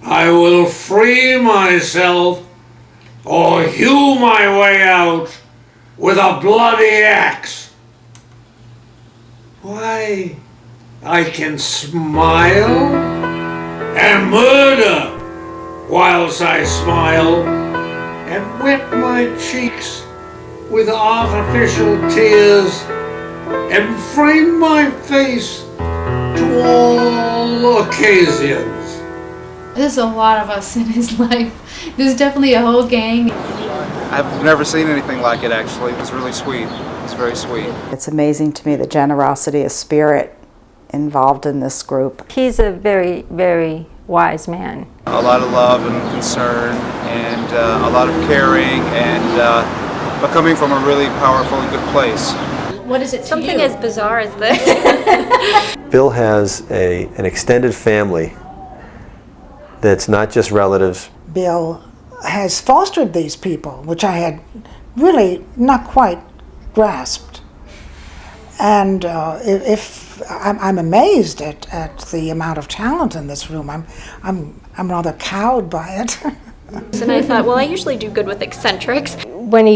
I will free myself or hew my way out with a bloody axe. Why, I can smile and murder whilst I smile, and wet my cheeks with artificial tears, and frame my face to all occasions. There's a lot of us in his life. There's definitely a whole gang. I've never seen anything like it, actually. It was really sweet. It's very sweet. It's amazing to me the generosity of spirit involved in this group. He's a very, very wise man. A lot of love and concern and a lot of caring but coming from a really powerful and good place. What is it to Something you? as bizarre as this. Bill has an extended family that's not just relatives. Bill has fostered these people, which I had really not quite grasped. And if I'm amazed at the amount of talent in this room. I'm rather cowed by it. And I thought, well, I usually do good with eccentrics. When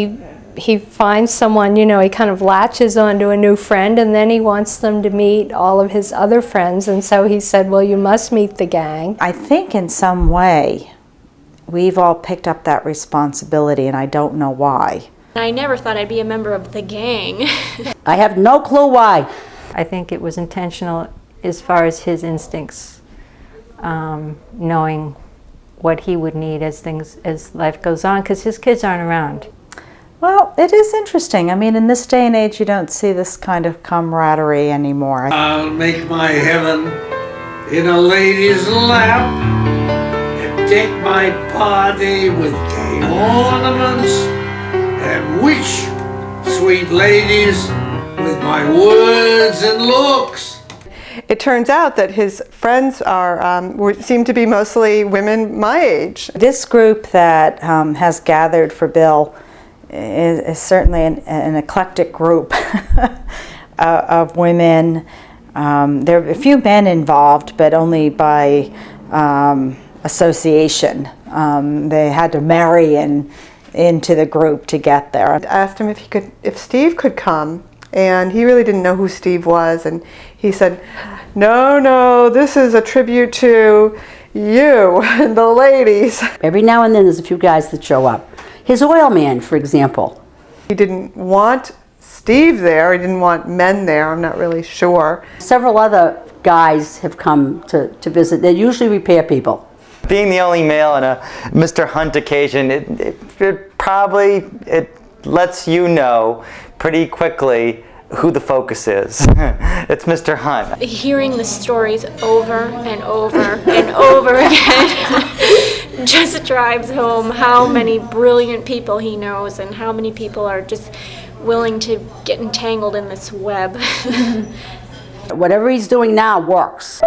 he finds someone, you know, he kind of latches onto a new friend, and then he wants them to meet all of his other friends, and so he said, well, you must meet the gang. I think in some way we've all picked up that responsibility, and I don't know why. I never thought I'd be a member of the gang. I have no clue why. I think it was intentional as far as his instincts, knowing what he would need as life goes on, because his kids aren't around. Well, it is interesting. I mean, in this day and age, you don't see this kind of camaraderie anymore. I'll make my heaven in a lady's lap and deck my party with gay ornaments and wish sweet ladies with my words and looks. It turns out that his friends seem to be mostly women my age. This group that has gathered for Bill is certainly an eclectic group of women. There are a few men involved, but only by association. They had to marry into the group to get there. I asked him if Steve could come, and he really didn't know who Steve was, and he said, no, this is a tribute to you and the ladies. Every now and then there's a few guys that show up. His oil man, for example. He didn't want Steve there, he didn't want men there, I'm not really sure. Several other guys have come to visit. They're usually repair people. Being the only male on a Mr. Hunt occasion, it probably lets you know pretty quickly who the focus is. It's Mr. Hunt. Hearing the stories over and over and over again just drives home how many brilliant people he knows and how many people are just willing to get entangled in this web. Whatever he's doing now works.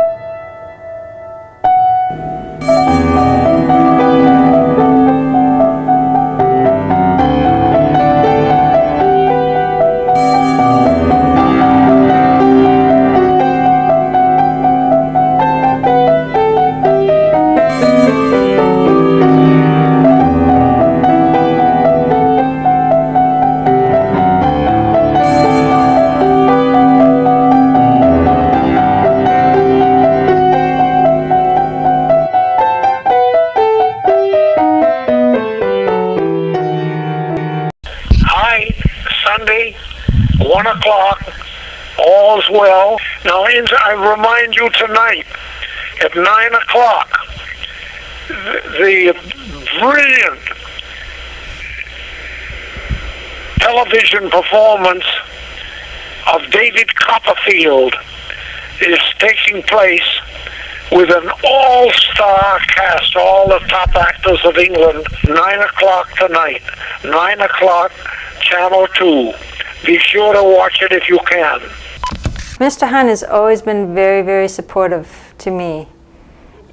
Sunday, 1 o'clock, all's well. Now, I remind you tonight, at 9 o'clock, the brilliant television performance of David Copperfield is taking place with an all-star cast, all the top actors of England, 9 o'clock tonight, 9 o'clock, Channel 2. Be sure to watch it if you can. Mr. Hunt has always been very, very supportive to me,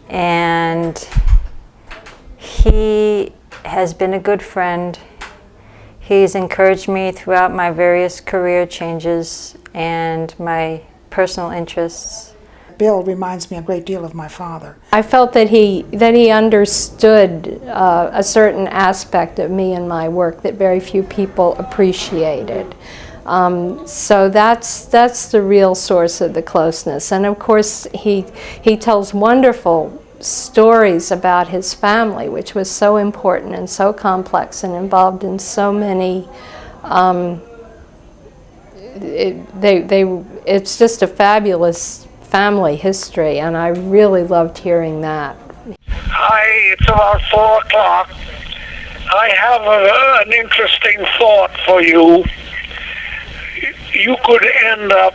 and he has been a good friend. He's encouraged me throughout my various career changes and my personal interests. Bill reminds me a great deal of my father. I felt that he understood a certain aspect of me and my work that very few people appreciated. So that's the real source of the closeness. And of course, he tells wonderful stories about his family, which was so important and so complex and involved in so many. It's just a fabulous family history, and I really loved hearing that. Hi, it's about 4 o'clock. I have an interesting thought for you. You could end up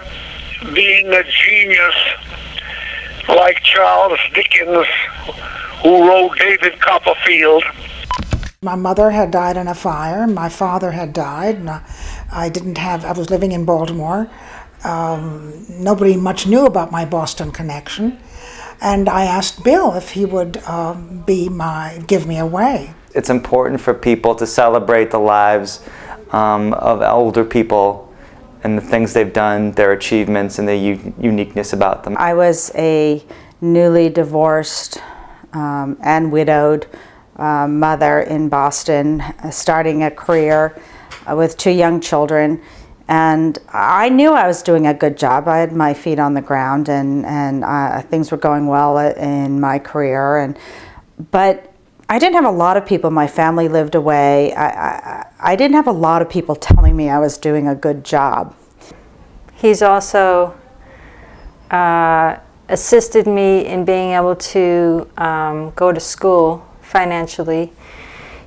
being a genius like Charles Dickens, who wrote David Copperfield. My mother had died in a fire. My father had died. And I was living in Baltimore. Nobody much knew about my Boston connection. And I asked Bill if he would give me away. It's important for people to celebrate the lives of older people and the things they've done, their achievements, and the uniqueness about them. I was a newly divorced and widowed mother in Boston, starting a career with 2 young children, and I knew I was doing a good job. I had my feet on the ground, and things were going well in my career, but I didn't have a lot of people. My family lived away. I didn't have a lot of people telling me I was doing a good job. He's also assisted me in being able to go to school financially.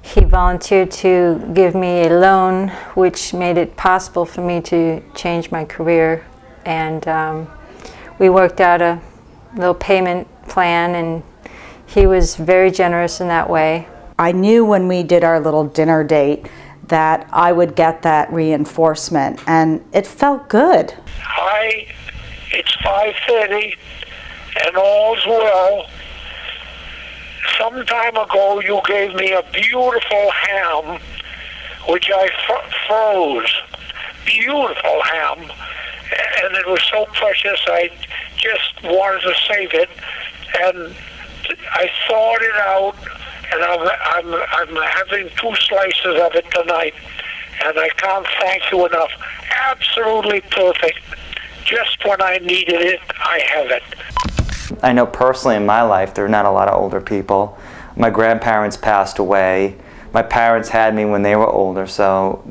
He volunteered to give me a loan, which made it possible for me to change my career. And we worked out a little payment plan, and he was very generous in that way. I knew when we did our little dinner date that I would get that reinforcement, and it felt good. Hi, it's 5:30, and all's well. Some time ago, you gave me a beautiful ham, which I froze. Beautiful ham, and it was so precious, I just wanted to save it, and I thawed it out, and I'm having 2 slices of it tonight, and I can't thank you enough. Absolutely perfect. Just when I needed it, I have it. I know personally in my life there are not a lot of older people. My grandparents passed away. My parents had me when they were older, so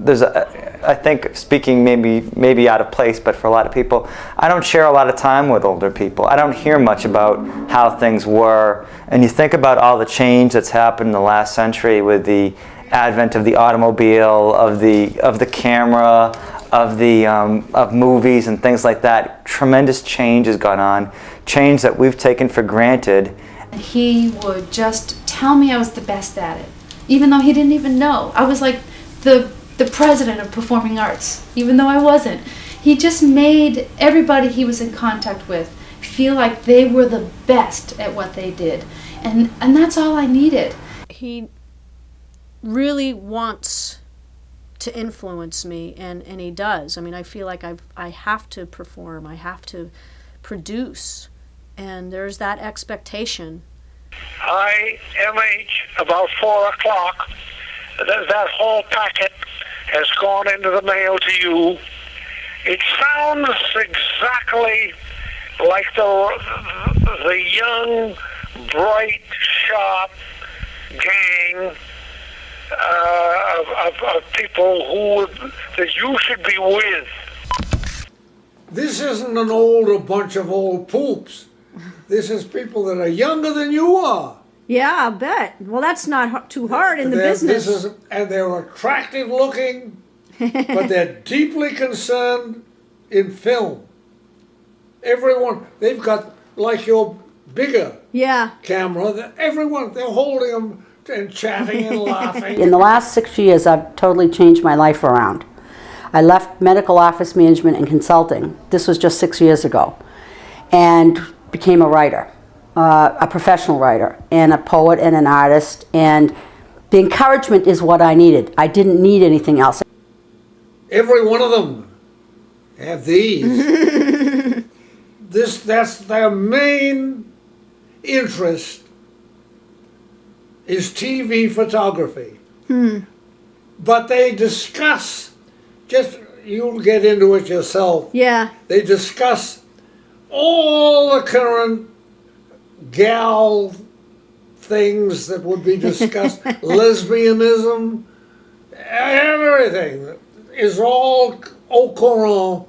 I think, speaking maybe out of place, but for a lot of people, I don't share a lot of time with older people. I don't hear much about how things were. And you think about all the change that's happened in the last century with the advent of the automobile, of the camera, of movies and things like that. Tremendous change has gone on, change that we've taken for granted. He would just tell me I was the best at it, even though he didn't even know. I was like the president of performing arts, even though I wasn't. He just made everybody he was in contact with feel like they were the best at what they did, and that's all I needed. He really wants to influence me, and he does. I mean, I feel like I have to perform, I have to produce, and there's that expectation. Hi, MH, about 4 o'clock. That whole packet has gone into the mail to you. It sounds exactly like the young, bright, sharp gang of people that you should be with. This isn't an older bunch of old poops. This is people that are younger than you are. Yeah, I'll bet. Well, that's not too hard in the business. And they're attractive looking, but they're deeply concerned in film. Everyone, they've got, like your bigger camera, they're holding them and chatting and laughing. In the last 6 years, I've totally changed my life around. I left medical office management and consulting. This was just 6 years ago. And became a writer, a professional writer, and a poet and an artist. And the encouragement is what I needed. I didn't need anything else. Every one of them have these. that's their main interest is TV photography. But they discuss, you'll get into it yourself. Yeah. They discuss all the current gal things that would be discussed, lesbianism, everything is all au courant,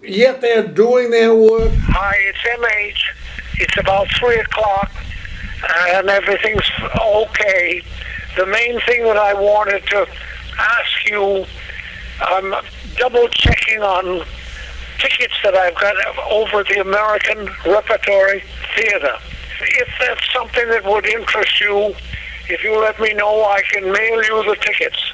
yet they're doing their work. Hi, it's MH. It's about 3 o'clock and everything's okay. The main thing that I wanted to ask you, I'm double checking on tickets that I've got over at the American Repertory Theater. If that's something that would interest you, if you let me know, I can mail you the tickets.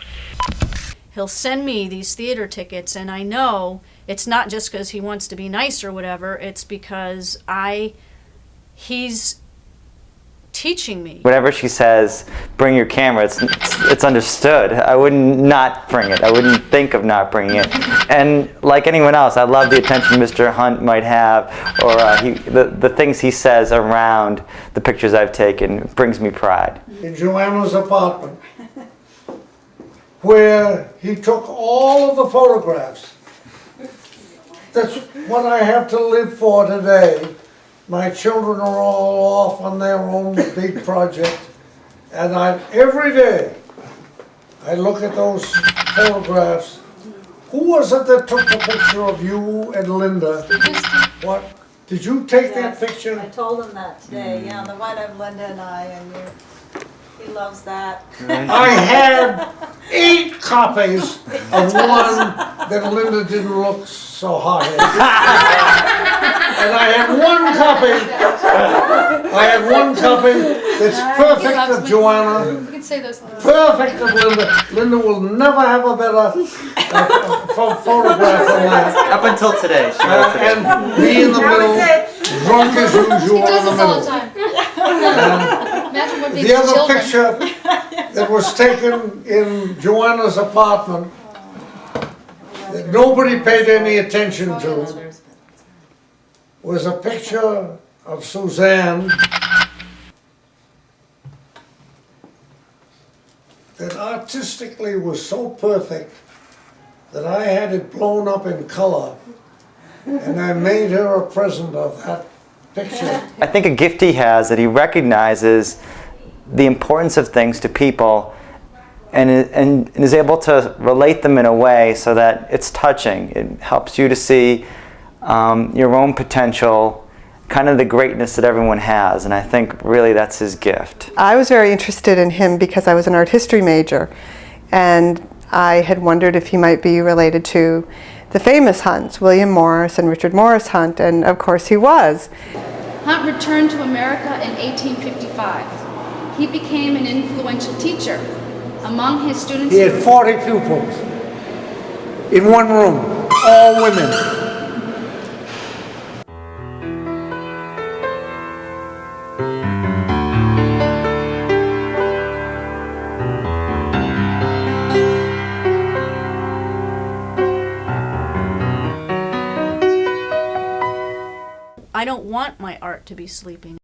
He'll send me these theater tickets, and I know it's not just because he wants to be nice or whatever, it's because he's teaching me. Whatever she says, bring your camera, it's understood. I wouldn't not bring it. I wouldn't think of not bringing it. And like anyone else, I love the attention Mr. Hunt might have, or the things he says around the pictures I've taken. It brings me pride. In Joanna's apartment, where he took all of the photographs. That's what I have to live for today. My children are all off on their own big project, and every day I look at those photographs. Who was it that took the picture of you and Linda? What? Did you take that picture? I told him that today. Yeah, the one of Linda and I, and he loves that. I had 8 copies of one that Linda didn't look so hot in. And I had one copy that's perfect of Joanna, You can say those things. perfect of Linda. Linda will never have a better photograph than that. Up until today. And me in the middle, drunk as usual He does in the this all the middle. time. Imagine what The other picture that was taken in Joanna's apartment that nobody paid any attention to was a picture of Suzanne that artistically was so perfect that I had it blown up in color, and I made her a present of that picture. I think a gift he has that he recognizes the importance of things to people and is able to relate them in a way so that it's touching. It helps you to see your own potential, kind of the greatness that everyone has, and I think really that's his gift. I was very interested in him because I was an art history major, and I had wondered if he might be related to the famous Hunts, William Morris and Richard Morris Hunt, and of course he was. Hunt returned to America in 1855. He became an influential teacher. Among his students, He had 40 pupils in one room, all women. I don't want my art to be sleeping.